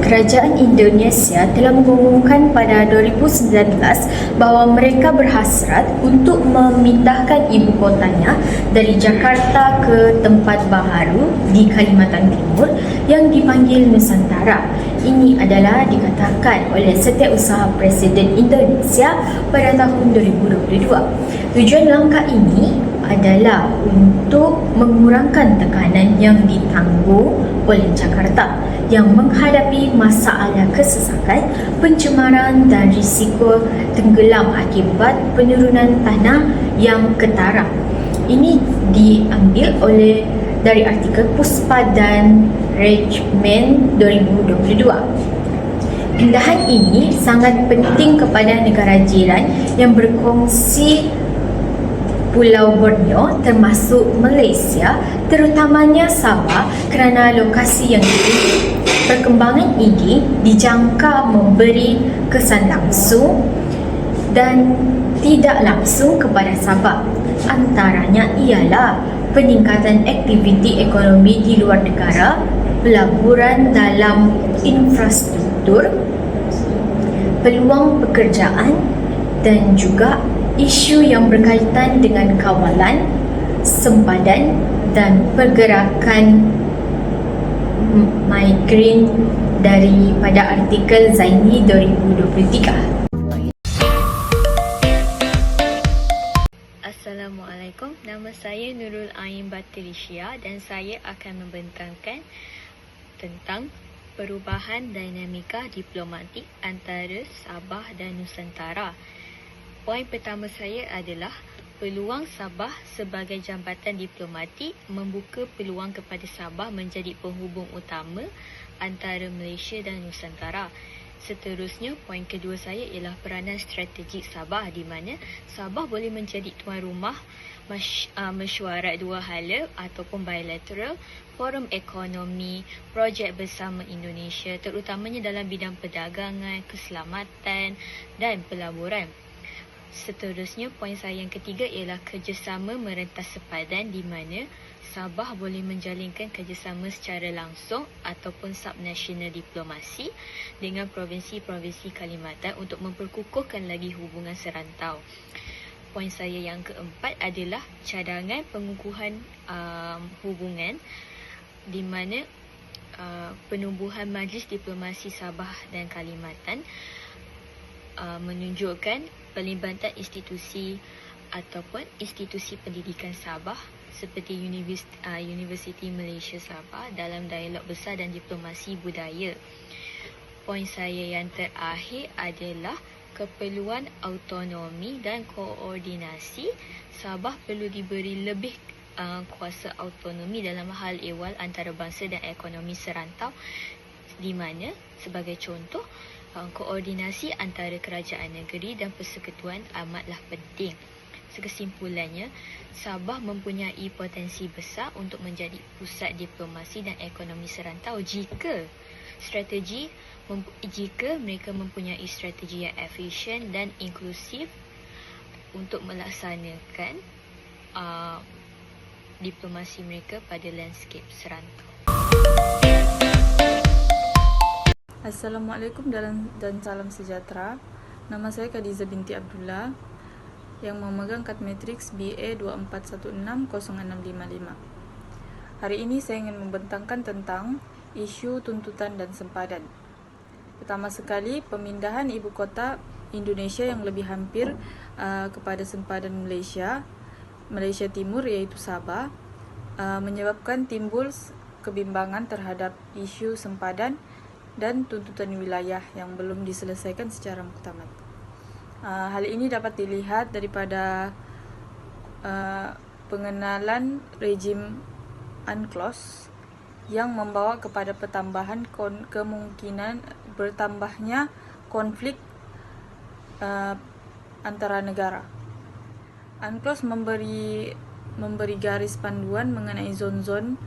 Kerajaan Indonesia telah mengumumkan pada 2019 bahawa mereka berhasrat untuk memindahkan ibu kotanya dari Jakarta ke tempat baharu di Kalimantan Timur yang dipanggil Nusantara. Ini adalah dikatakan oleh Setiausaha Presiden Indonesia pada tahun 2022. Tujuan langkah ini adalah untuk mengurangkan tekanan yang ditanggung oleh Jakarta yang menghadapi masalah kesesakan, pencemaran dan risiko tenggelam akibat penurunan tanah yang ketara. Ini diambil dari artikel Puspa dan Rejmen 2022. Pindahan ini sangat penting kepada negara jiran yang berkongsi Pulau Borneo termasuk Malaysia, terutamanya Sabah kerana lokasi yang tinggi. Perkembangan ini dijangka memberi kesan langsung dan tidak langsung kepada Sabah. Antaranya ialah peningkatan aktiviti ekonomi di luar negara, pelaburan dalam infrastruktur, peluang pekerjaan dan juga isu yang berkaitan dengan kawalan, sempadan dan pergerakan migran daripada artikel Zaini 2023. Assalamualaikum, nama saya Nurul Ain Batrisya dan saya akan membentangkan tentang perubahan dinamika diplomatik antara Sabah dan Nusantara. Poin pertama saya adalah peluang Sabah sebagai jambatan diplomatik membuka peluang kepada Sabah menjadi penghubung utama antara Malaysia dan Nusantara. Seterusnya, poin kedua saya ialah peranan strategik Sabah di mana Sabah boleh menjadi tuan rumah mesyuarat dua hala ataupun bilateral, forum ekonomi, projek bersama Indonesia terutamanya dalam bidang perdagangan, keselamatan dan pelaburan. Seterusnya, poin saya yang ketiga ialah kerjasama merentas sepadan di mana Sabah boleh menjalinkan kerjasama secara langsung ataupun subnational diplomasi dengan provinsi-provinsi Kalimantan untuk memperkukuhkan lagi hubungan serantau. Poin saya yang keempat adalah cadangan pengukuhan hubungan di mana penubuhan Majlis Diplomasi Sabah dan Kalimantan menunjukkan pelibatan institusi ataupun institusi pendidikan Sabah seperti Universiti Malaysia Sabah dalam dialog besar dan diplomasi budaya. Poin saya yang terakhir adalah keperluan autonomi dan koordinasi. Sabah perlu diberi lebih kuasa autonomi dalam hal ehwal antarabangsa dan ekonomi serantau di mana sebagai contoh koordinasi antara kerajaan negeri dan persekutuan amatlah penting. Kesimpulannya, Sabah mempunyai potensi besar untuk menjadi pusat diplomasi dan ekonomi serantau jika mereka mempunyai strategi yang efisien dan inklusif untuk melaksanakan diplomasi mereka pada landscape serantau. Assalamualaikum dan salam sejahtera. Nama saya Khadijah binti Abdullah yang memegang kad matriks BA 24160655. Hari ini saya ingin membentangkan tentang isu tuntutan dan sempadan. Pertama sekali, pemindahan ibu kota Indonesia yang lebih hampir kepada sempadan Malaysia Timur iaitu Sabah menyebabkan timbul kebimbangan terhadap isu sempadan dan tuntutan wilayah yang belum diselesaikan secara muktamad. Hal ini dapat dilihat daripada pengenalan rejim UNCLOS yang membawa kepada pertambahan kemungkinan bertambahnya konflik antara negara. UNCLOS memberi garis panduan mengenai zon-zon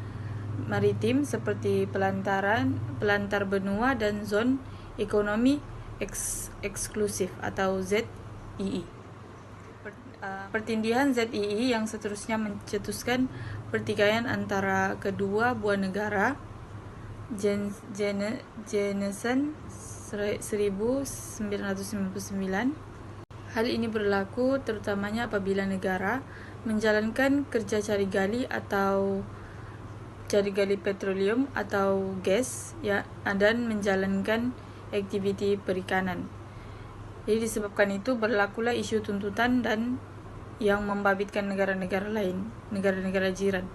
maritim seperti pelantar benua dan zon ekonomi eksklusif atau ZEE. Pertindihan ZEE yang seterusnya mencetuskan pertikaian antara kedua buah negara Jensen 1999. Hal ini berlaku terutamanya apabila negara menjalankan kerja cari gali petroleum atau gas dan menjalankan aktiviti perikanan. Jadi disebabkan itu berlakulah isu tuntutan dan yang membabitkan negara-negara lain, negara-negara jiran.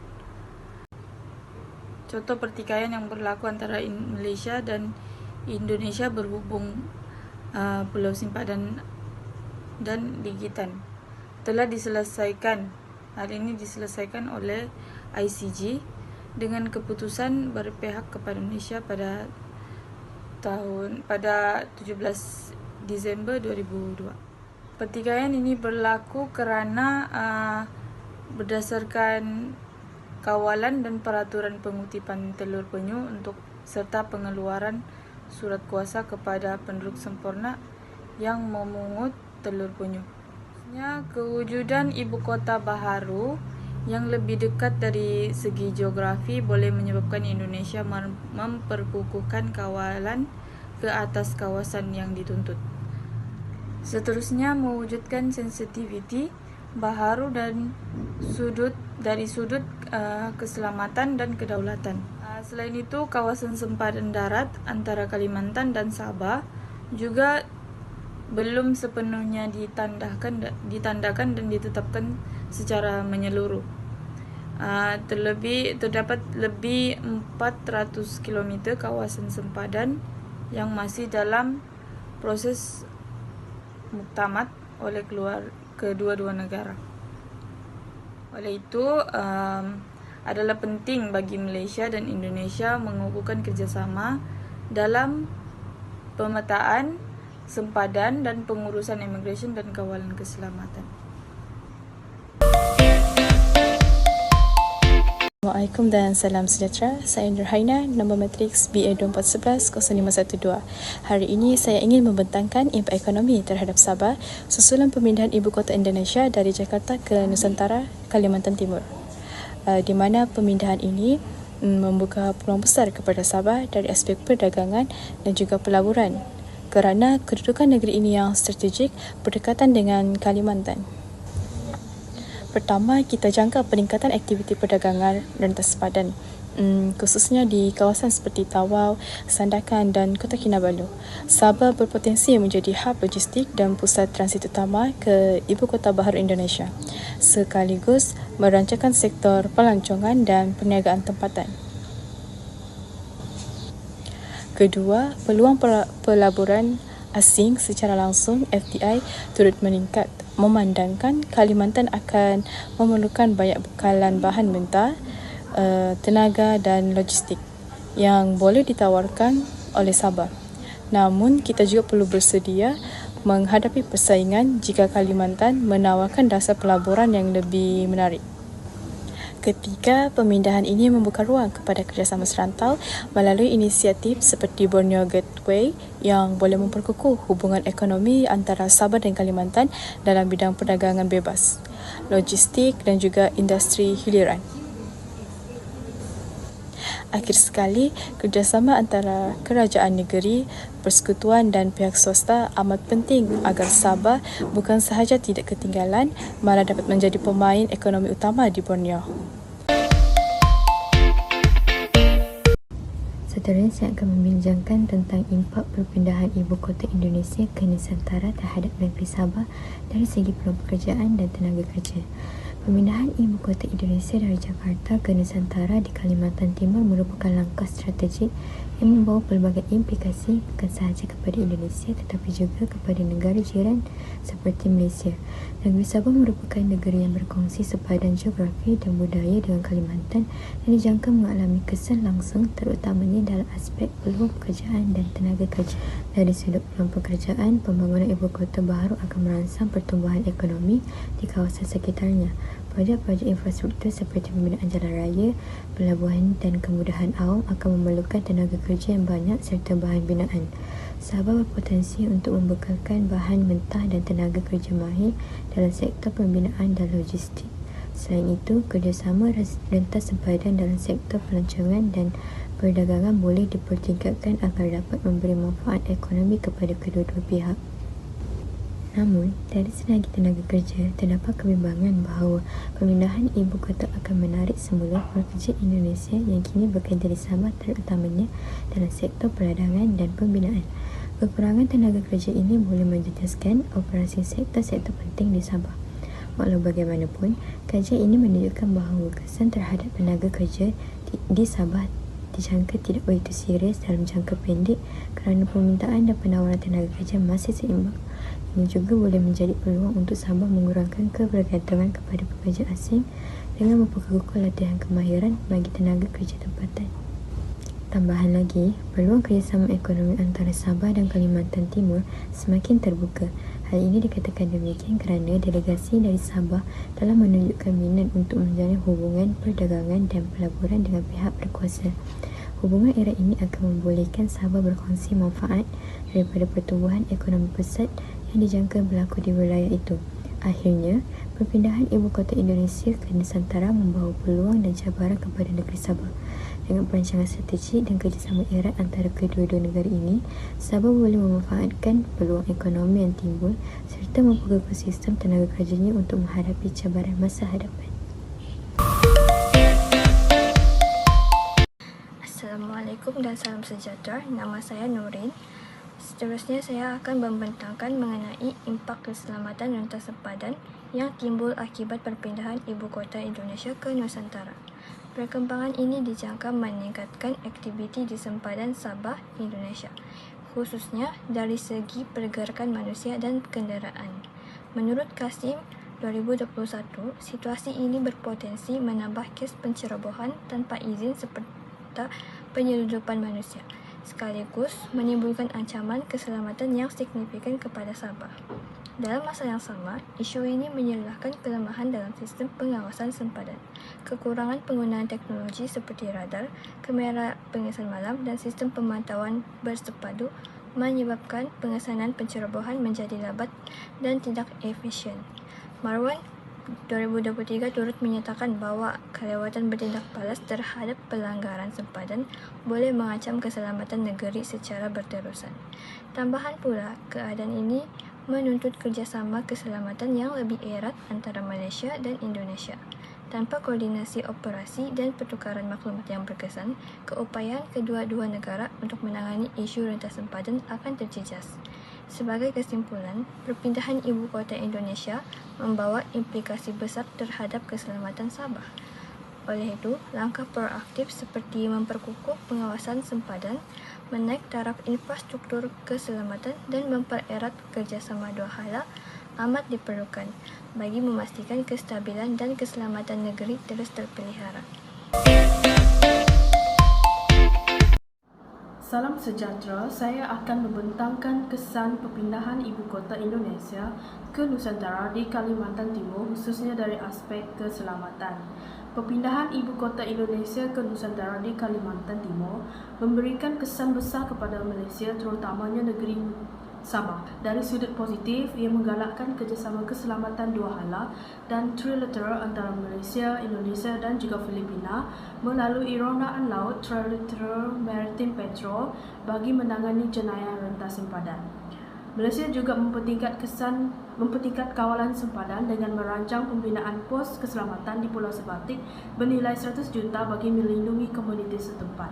Contoh pertikaian yang berlaku antara Malaysia dan Indonesia berhubung Pulau Simpadan dan Ligitan telah diselesaikan. Hal ini diselesaikan oleh ICJ dengan keputusan berpihak kepada Malaysia pada 17 Disember 2002. Pertikaian ini berlaku kerana berdasarkan kawalan dan peraturan pengutipan telur penyu serta pengeluaran surat kuasa kepada penduduk sempurna yang memungut telur penyu. Kewujudan ibu kota baharu yang lebih dekat dari segi geografi boleh menyebabkan Indonesia memperkukuhkan kawalan ke atas kawasan yang dituntut. Seterusnya, mewujudkan sensitiviti baharu dari sudut keselamatan dan kedaulatan. Selain itu, kawasan sempadan darat antara Kalimantan dan Sabah juga belum sepenuhnya ditandakan dan ditetapkan secara menyeluruh. Terdapat lebih 400 km kawasan sempadan yang masih dalam proses muktamad oleh kedua-dua negara. Oleh itu, adalah penting bagi Malaysia dan Indonesia mengukuhkan kerjasama dalam pemetaan, sempadan dan pengurusan imigresen dan kawalan keselamatan. Assalamualaikum dan salam sejahtera. Saya Nurhaina, nombor matriks BA24110512. Hari ini saya ingin membentangkan impak ekonomi terhadap Sabah susulan pemindahan ibu kota Indonesia dari Jakarta ke Nusantara, Kalimantan Timur. Di mana pemindahan ini membuka peluang besar kepada Sabah dari aspek perdagangan dan juga pelaburan kerana kedudukan negeri ini yang strategik berdekatan dengan Kalimantan. Pertama, kita jangka peningkatan aktiviti perdagangan dan tersepadan, khususnya di kawasan seperti Tawau, Sandakan dan Kota Kinabalu. Sabah berpotensi menjadi hub logistik dan pusat transit utama ke Ibu Kota Baharu Indonesia, sekaligus merancangkan sektor pelancongan dan perniagaan tempatan. Kedua, peluang pelaburan asing secara langsung FDI turut meningkat, memandangkan Kalimantan akan memerlukan banyak bekalan bahan mentah, tenaga dan logistik yang boleh ditawarkan oleh Sabah. Namun, kita juga perlu bersedia menghadapi persaingan jika Kalimantan menawarkan dasar pelaburan yang lebih menarik. Ketiga, pemindahan ini membuka ruang kepada kerjasama serantau melalui inisiatif seperti Borneo Gateway yang boleh memperkukuh hubungan ekonomi antara Sabah dan Kalimantan dalam bidang perdagangan bebas, logistik dan juga industri hiliran. Akhir sekali, kerjasama antara kerajaan negeri, persekutuan dan pihak swasta amat penting agar Sabah bukan sahaja tidak ketinggalan, malah dapat menjadi pemain ekonomi utama di Borneo. Seterusnya saya akan membincangkan tentang impak perpindahan ibu kota Indonesia ke Nusantara terhadap negeri Sabah dari segi peluang pekerjaan dan tenaga kerja. Pemindahan ibu kota Indonesia dari Jakarta ke Nusantara di Kalimantan Timur merupakan langkah strategik yang membawa pelbagai implikasi bukan sahaja kepada Indonesia tetapi juga kepada negara jiran seperti Malaysia. Negeri Sabah merupakan negeri yang berkongsi sepadan geografi dan budaya dengan Kalimantan dan dijangka mengalami kesan langsung terutamanya dalam aspek peluang pekerjaan dan tenaga kerja. Dari sudut peluang pekerjaan, pembangunan ibu kota baharu akan merangsang pertumbuhan ekonomi di kawasan sekitarnya. Projek-projek infrastruktur seperti pembinaan jalan raya, pelabuhan dan kemudahan awam akan memerlukan tenaga kerja yang banyak serta bahan binaan. Sabah berpotensi untuk membekalkan bahan mentah dan tenaga kerja mahir dalam sektor pembinaan dan logistik. Selain itu, kerjasama rentas sempadan dalam sektor pelancongan dan perdagangan boleh dipertingkatkan agar dapat memberi manfaat ekonomi kepada kedua-dua pihak. Namun, dari selagi tenaga kerja, terdapat kebimbangan bahawa pemindahan ibu kota akan menarik semula pekerja Indonesia yang kini bekerja di Sabah, terutamanya dalam sektor perdagangan dan pembinaan. Kekurangan tenaga kerja ini boleh menjejaskan operasi sektor-sektor penting di Sabah. Walau bagaimanapun, kajian ini menunjukkan bahawa kesan terhadap tenaga kerja di Sabah dijangka tidak begitu serius dalam jangka pendek kerana permintaan dan penawaran tenaga kerja masih seimbang. Ini juga boleh menjadi peluang untuk Sabah mengurangkan kebergantungan kepada pekerja asing dengan memperkukuh latihan kemahiran bagi tenaga kerja tempatan. Tambahan lagi, peluang kerjasama ekonomi antara Sabah dan Kalimantan Timur semakin terbuka. Hal ini dikatakan demikian kerana delegasi dari Sabah telah menunjukkan minat untuk menjalin hubungan perdagangan dan pelaburan dengan pihak berkuasa. Hubungan era ini akan membolehkan Sabah berkongsi manfaat daripada pertumbuhan ekonomi pesat yang dijangka berlaku di wilayah itu. Akhirnya, perpindahan ibu kota Indonesia ke Nusantara membawa peluang dan cabaran kepada negeri Sabah. Dengan perancangan strategik dan kerjasama erat antara kedua-dua negara ini, Sabah boleh memanfaatkan peluang ekonomi yang timbul serta memperkukuh sistem tenaga kerjanya untuk menghadapi cabaran masa hadapan. Assalamualaikum dan salam sejahtera. Nama saya Nurin. Seterusnya saya akan membentangkan mengenai impak keselamatan rentas sempadan yang timbul akibat perpindahan ibu kota Indonesia ke Nusantara. Perkembangan ini dijangka meningkatkan aktiviti di sempadan Sabah, Indonesia, khususnya dari segi pergerakan manusia dan kenderaan. Menurut Kasim 2021, situasi ini berpotensi menambah kes pencerobohan tanpa izin serta penyeludupan manusia, sekaligus menimbulkan ancaman keselamatan yang signifikan kepada Sabah. Dalam masa yang sama, isu ini menyalahkan kelemahan dalam sistem pengawasan sempadan, kekurangan penggunaan teknologi seperti radar, kamera pengesan malam dan sistem pemantauan bersepadu menyebabkan pengesanan pencerobohan menjadi lambat dan tidak efisien. Marwan 2023 turut menyatakan bahawa kelewatan bertindak balas terhadap pelanggaran sempadan boleh mengancam keselamatan negeri secara berterusan. Tambahan pula, keadaan ini menuntut kerjasama keselamatan yang lebih erat antara Malaysia dan Indonesia. Tanpa koordinasi operasi dan pertukaran maklumat yang berkesan, keupayaan kedua-dua negara untuk menangani isu rentas sempadan akan terjejas. Sebagai kesimpulan, perpindahan ibu kota Indonesia membawa implikasi besar terhadap keselamatan Sabah. Oleh itu, langkah proaktif seperti memperkukuh pengawasan sempadan, menaik taraf infrastruktur keselamatan dan mempererat kerjasama dua hala amat diperlukan bagi memastikan kestabilan dan keselamatan negeri terus terpelihara. Salam sejahtera, saya akan membentangkan kesan perpindahan ibu kota Indonesia ke Nusantara di Kalimantan Timur, khususnya dari aspek keselamatan. Perpindahan ibu kota Indonesia ke Nusantara di Kalimantan Timur memberikan kesan besar kepada Malaysia, terutamanya negeri Sabah. Dari sudut positif, ia menggalakkan kerjasama keselamatan dua hala dan trilateral antara Malaysia, Indonesia dan juga Filipina melalui rondaan laut Trilateral Maritime Patrol bagi menangani jenayah rentas sempadan. Malaysia juga mempertingkat kawalan sempadan dengan merancang pembinaan pos keselamatan di Pulau Sebatik bernilai 100 juta bagi melindungi komuniti setempat.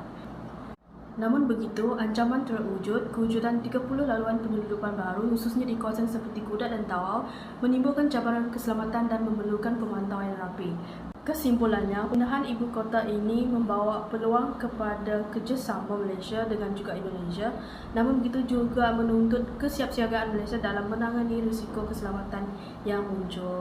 Namun begitu, ancaman terwujud. Kewujudan 30 laluan penyeludupan baru, khususnya di kawasan seperti Kudat dan Tawau, menimbulkan cabaran keselamatan dan memerlukan pemantauan yang rapi. Kesimpulannya, pindahan ibu kota ini membawa peluang kepada kerjasama Malaysia dengan juga Indonesia, namun begitu juga menuntut kesiapsiagaan Malaysia dalam menangani risiko keselamatan yang muncul.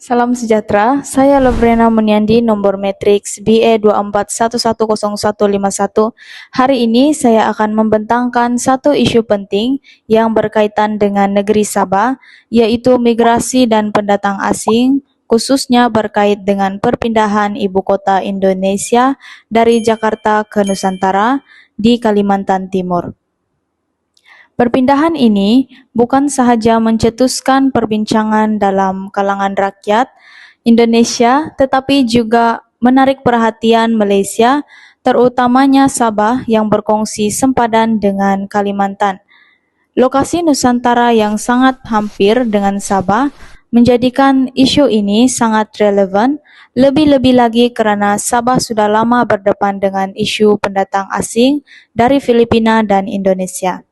Salam sejahtera, saya Lovrena Muniandi, nomor matriks BE24110151. Hari ini saya akan membentangkan satu isu penting yang berkaitan dengan negeri Sabah, yaitu migrasi dan pendatang asing, khususnya berkait dengan perpindahan ibu kota Indonesia dari Jakarta ke Nusantara di Kalimantan Timur. Perpindahan ini bukan sahaja mencetuskan perbincangan dalam kalangan rakyat Indonesia, tetapi juga menarik perhatian Malaysia, terutamanya Sabah yang berkongsi sempadan dengan Kalimantan. Lokasi Nusantara yang sangat hampir dengan Sabah menjadikan isu ini sangat relevan, lebih-lebih lagi kerana Sabah sudah lama berdepan dengan isu pendatang asing dari Filipina dan Indonesia.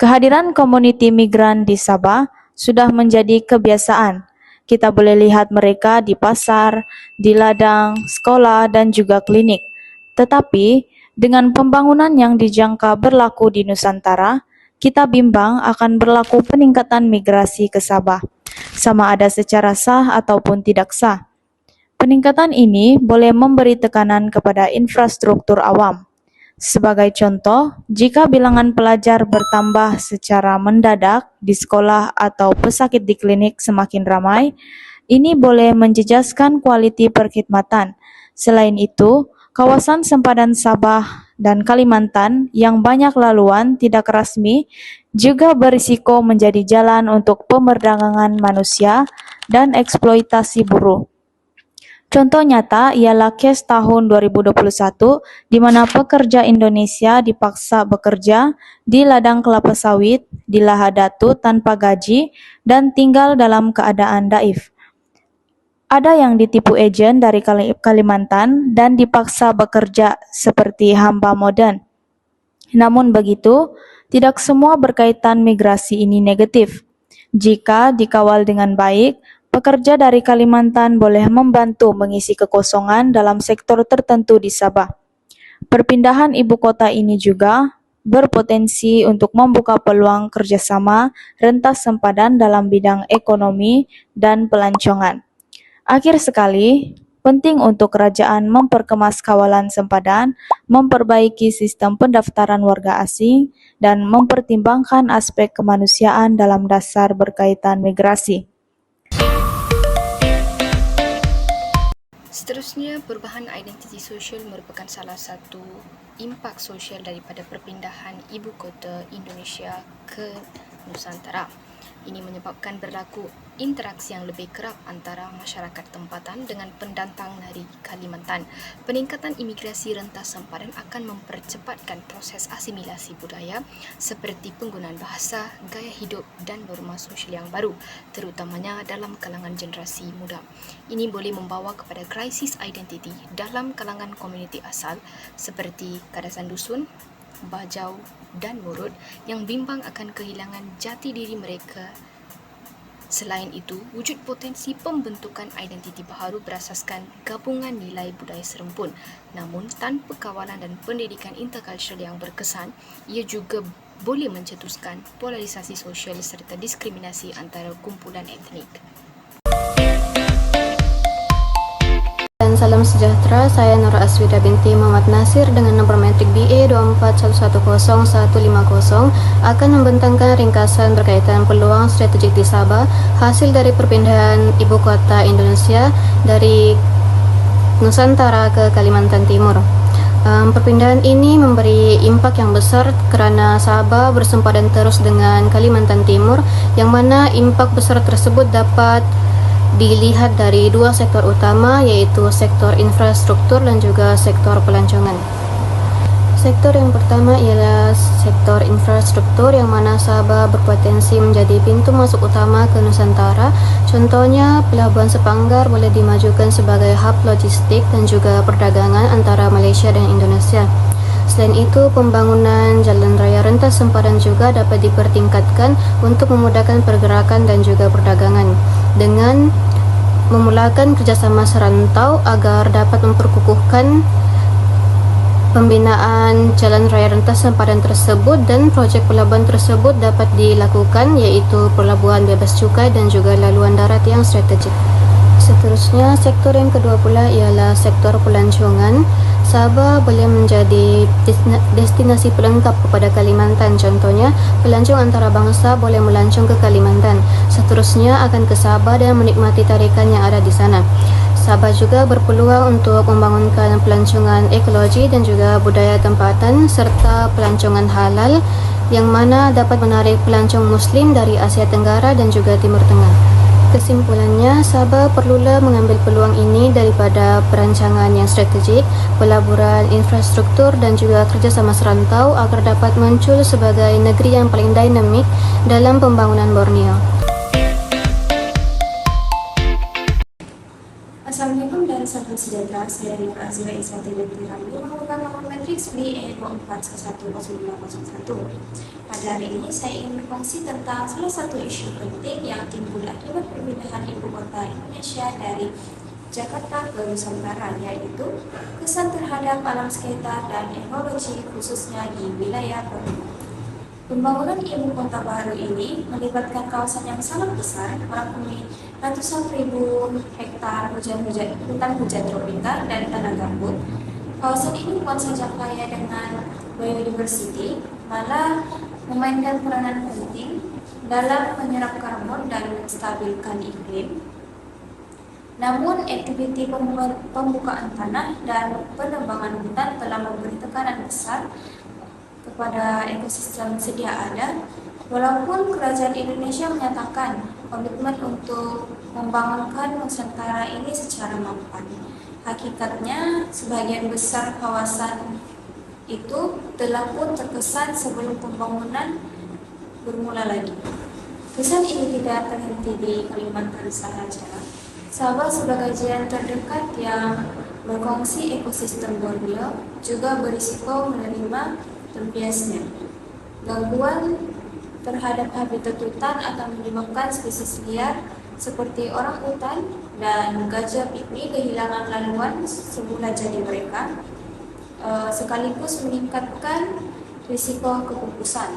Kehadiran komuniti migran di Sabah sudah menjadi kebiasaan. Kita boleh lihat mereka di pasar, di ladang, sekolah dan juga klinik. Tetapi, dengan pembangunan yang dijangka berlaku di Nusantara, kita bimbang akan berlaku peningkatan migrasi ke Sabah, sama ada secara sah ataupun tidak sah. Peningkatan ini boleh memberi tekanan kepada infrastruktur awam. Sebagai contoh, jika bilangan pelajar bertambah secara mendadak di sekolah atau pesakit di klinik semakin ramai, ini boleh menjejaskan kualiti perkhidmatan. Selain itu, kawasan sempadan Sabah dan Kalimantan yang banyak laluan tidak rasmi juga berisiko menjadi jalan untuk pemerdagangan manusia dan eksploitasi buruh. Contoh nyata ialah kes tahun 2021 di mana pekerja Indonesia dipaksa bekerja di ladang kelapa sawit di Lahadatu tanpa gaji dan tinggal dalam keadaan daif. Ada yang ditipu ejen dari Kalimantan dan dipaksa bekerja seperti hamba moden. Namun begitu, tidak semua berkaitan migrasi ini negatif. Jika dikawal dengan baik, pekerja dari Kalimantan boleh membantu mengisi kekosongan dalam sektor tertentu di Sabah. Perpindahan ibu kota ini juga berpotensi untuk membuka peluang kerjasama rentas sempadan dalam bidang ekonomi dan pelancongan. Akhir sekali, penting untuk kerajaan memperkemas kawalan sempadan, memperbaiki sistem pendaftaran warga asing, dan mempertimbangkan aspek kemanusiaan dalam dasar berkaitan migrasi. Seterusnya, perubahan identiti sosial merupakan salah satu impak sosial daripada perpindahan ibu kota Indonesia ke Nusantara. Ini menyebabkan berlaku interaksi yang lebih kerap antara masyarakat tempatan dengan pendatang dari Kalimantan. Peningkatan imigrasi rentas sempadan akan mempercepatkan proses asimilasi budaya seperti penggunaan bahasa, gaya hidup dan norma sosial yang baru, terutamanya dalam kalangan generasi muda. Ini boleh membawa kepada krisis identiti dalam kalangan komuniti asal seperti Kadasan Dusun, Bajau dan Murut yang bimbang akan kehilangan jati diri mereka. Selain itu, wujud potensi pembentukan identiti baharu berasaskan gabungan nilai budaya serempun. Namun, tanpa kawalan dan pendidikan interkultural yang berkesan, ia juga boleh mencetuskan polarisasi sosial serta diskriminasi antara kumpulan etnik. Dan salam sejahtera, saya Nur Aswida binti Muhammad Nasir dengan nombor metrik BA 24110-150 akan membentangkan ringkasan berkaitan peluang strategik di Sabah hasil dari perpindahan ibu kota Indonesia dari Nusantara ke Kalimantan Timur. Perpindahan ini memberi impak yang besar kerana Sabah bersempadan terus dengan Kalimantan Timur, yang mana impak besar tersebut dapat dilihat dari dua sektor utama, yaitu sektor infrastruktur dan juga sektor pelancongan. Sektor yang pertama ialah sektor infrastruktur, yang mana Sabah berpotensi menjadi pintu masuk utama ke Nusantara. Contohnya, Pelabuhan Sepanggar boleh dimajukan sebagai hub logistik dan juga perdagangan antara Malaysia dan Indonesia. Selain itu, pembangunan jalan raya rentas sempadan juga dapat dipertingkatkan untuk memudahkan pergerakan dan juga perdagangan dengan memulakan kerjasama serantau agar dapat memperkukuhkan pembinaan jalan raya rentas sempadan tersebut, dan projek pelabuhan tersebut dapat dilakukan, iaitu pelabuhan bebas cukai dan juga laluan darat yang strategik. Seterusnya, sektor yang kedua pula ialah sektor pelancongan. Sabah boleh menjadi destinasi pelengkap kepada Kalimantan. Contohnya, pelancong antarabangsa boleh melancong ke Kalimantan. Seterusnya akan ke Sabah dan menikmati tarikan yang ada di sana. Sabah juga berpeluang untuk membangunkan pelancongan ekologi dan juga budaya tempatan serta pelancongan halal yang mana dapat menarik pelancong Muslim dari Asia Tenggara dan juga Timur Tengah. Kesimpulannya, Sabah perlulah mengambil peluang ini daripada perancangan yang strategik, pelaburan, infrastruktur dan juga kerjasama serantau agar dapat muncul sebagai negeri yang paling dinamik dalam pembangunan Borneo. Assalamualaikum dan salam sejahtera. Saya Nur Azira Iswati binti Ramli, merupakan nomor matriks BA 24110501. Pada hari ini saya ingin berkongsi tentang salah satu isu penting yang timbul akibat perpindahan ibu kota Indonesia dari Jakarta ke Nusantara, yaitu kesan terhadap alam sekitar dan ekologi khususnya di wilayah Borneo. Pembangunan ibu kota baru ini melibatkan kawasan yang sangat besar, merangkumi ratusan ribu hektar hutan hujan tropika dan tanah gambut. Kawasan ini bukan saja kaya dengan biodiversity, malah memainkan peranan penting dalam menyerap karbon dan menstabilkan iklim. Namun, aktiviti pembukaan tanah dan penebangan hutan telah memberi tekanan besar kepada ekosistem sedia ada, walaupun kerajaan Indonesia menyatakan komitmen untuk membangunkan Nusantara ini secara mapan. Hakikatnya, sebagian besar kawasan itu telah pun terkesan sebelum pembangunan bermula lagi. Kesan ini tidak terhenti di Kalimantan sahaja. Sabah sebagai jiran terdekat yang berkongsi ekosistem Borneo juga berisiko menerima terbiasnya. Gangguan terhadap habitat hutan akan menyebabkan spesies liar seperti orang hutan dan gajah piknik kehilangan laluan semula jadi mereka, sekaligus meningkatkan risiko kepupusan.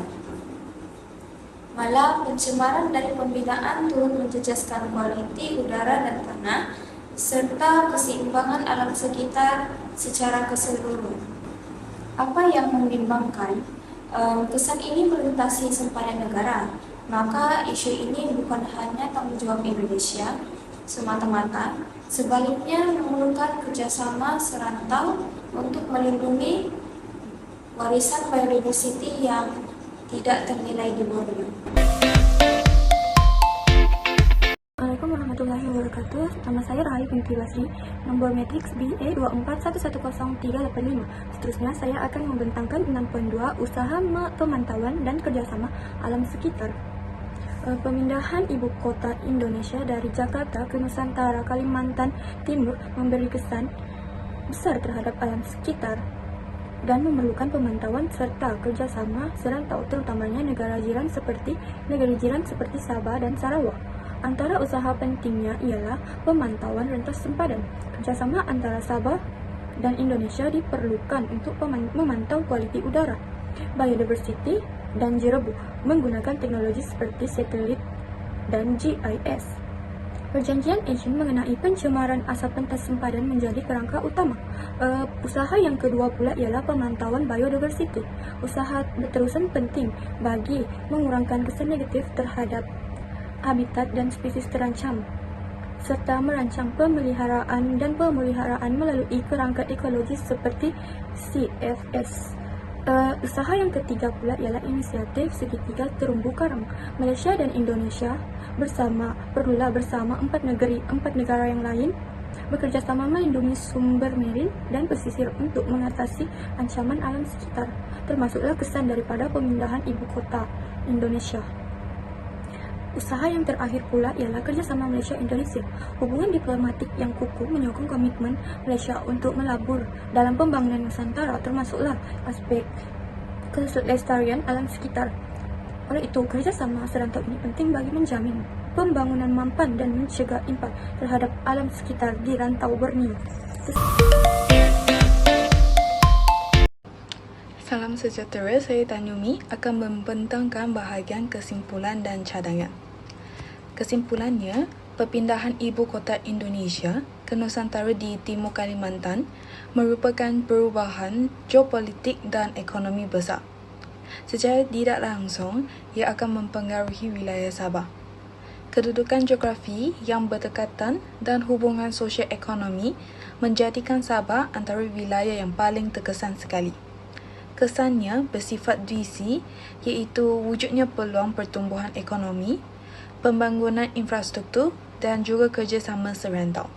Malah pencemaran dari pembinaan turut menjejaskan kualiti udara dan tanah serta keseimbangan alam sekitar secara keseluruhan. Apa yang membimbangkan, kesan ini melintasi sempadan negara, maka isu ini bukan hanya tanggung jawab Indonesia semata-mata, sebaliknya memerlukan kerjasama serantau untuk melindungi warisan biodiversity yang tidak ternilai di Borneo. Assalamualaikum warahmatullahi wabarakatuh. Nama saya Rahai binti Basri, nomor matriks BA 24110385. Seterusnya saya akan membentangkan 6.2 usaha pemantauan dan kerjasama alam sekitar. Pemindahan ibu kota Indonesia dari Jakarta ke Nusantara, Kalimantan Timur memberi kesan besar terhadap alam sekitar dan memerlukan pemantauan serta kerjasama serantau, terutamanya negara jiran seperti Sabah dan Sarawak. Antara usaha pentingnya ialah pemantauan rentas sempadan. Kerjasama antara Sabah dan Indonesia diperlukan untuk memantau kualiti udara, biodiversity, dan jerebu menggunakan teknologi seperti satelit dan GIS. Perjanjian ASEAN mengenai pencemaran asap pentas sempadan menjadi kerangka utama. Usaha yang kedua pula ialah pemantauan biodiversity. Usaha berterusan penting bagi mengurangkan kesan negatif terhadap habitat dan spesies terancam, serta merancang pemeliharaan melalui kerangka ekologis seperti CFS. Usaha yang ketiga pula ialah inisiatif segitiga terumbu karang. Malaysia dan Indonesia perlulah bersama empat negara yang lain bekerjasama melindungi sumber marine dan pesisir untuk mengatasi ancaman alam sekitar, termasuklah kesan daripada pemindahan ibu kota Indonesia. Usaha yang terakhir pula ialah kerjasama Malaysia-Indonesia. Hubungan diplomatik yang kukuh menyokong komitmen Malaysia untuk melabur dalam pembangunan Nusantara, termasuklah aspek kelestarian alam sekitar. Oleh itu, kerjasama serantau ini penting bagi menjamin pembangunan mampan dan mencegah impak terhadap alam sekitar di rantau Borneo. Salam sejahtera, saya Tanyumi akan membentangkan bahagian kesimpulan dan cadangan. Kesimpulannya, perpindahan ibu kota Indonesia ke Nusantara di Timur Kalimantan merupakan perubahan geopolitik dan ekonomi besar. Secara tidak langsung, ia akan mempengaruhi wilayah Sabah. Kedudukan geografi yang berdekatan dan hubungan sosial ekonomi menjadikan Sabah antara wilayah yang paling terkesan sekali. kesannya bersifat duisi, iaitu wujudnya peluang pertumbuhan ekonomi, pembangunan infrastruktur dan juga kerjasama serantau.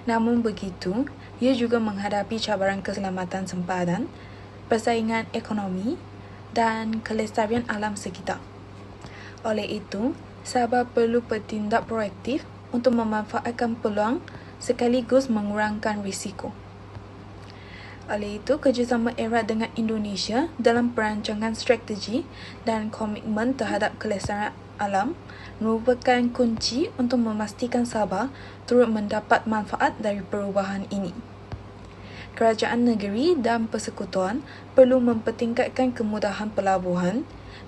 Namun begitu, ia juga menghadapi cabaran keselamatan sempadan, persaingan ekonomi dan kelestarian alam sekitar. Oleh itu, Sabah perlu bertindak proaktif untuk memanfaatkan peluang sekaligus mengurangkan risiko. Oleh itu, kerjasama erat dengan Indonesia dalam perancangan strategi dan komitmen terhadap kelestarian alam merupakan kunci untuk memastikan Sabah turut mendapat manfaat dari perubahan ini. Kerajaan negeri dan persekutuan perlu mempertingkatkan kemudahan pelabuhan,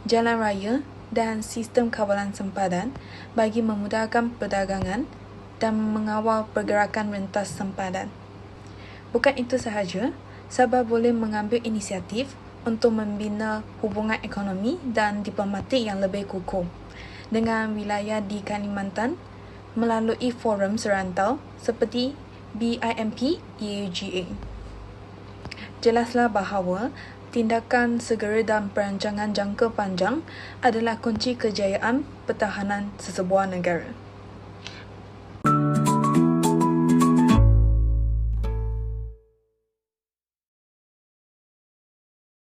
jalan raya dan sistem kawalan sempadan bagi memudahkan perdagangan dan mengawal pergerakan rentas sempadan. Bukan itu sahaja, Sabah boleh mengambil inisiatif untuk membina hubungan ekonomi dan diplomatik yang lebih kukuh dengan wilayah di Kalimantan melalui forum serantau seperti BIMP EAGA. Jelaslah bahawa tindakan segera dan perancangan jangka panjang adalah kunci kejayaan pertahanan sesebuah negara.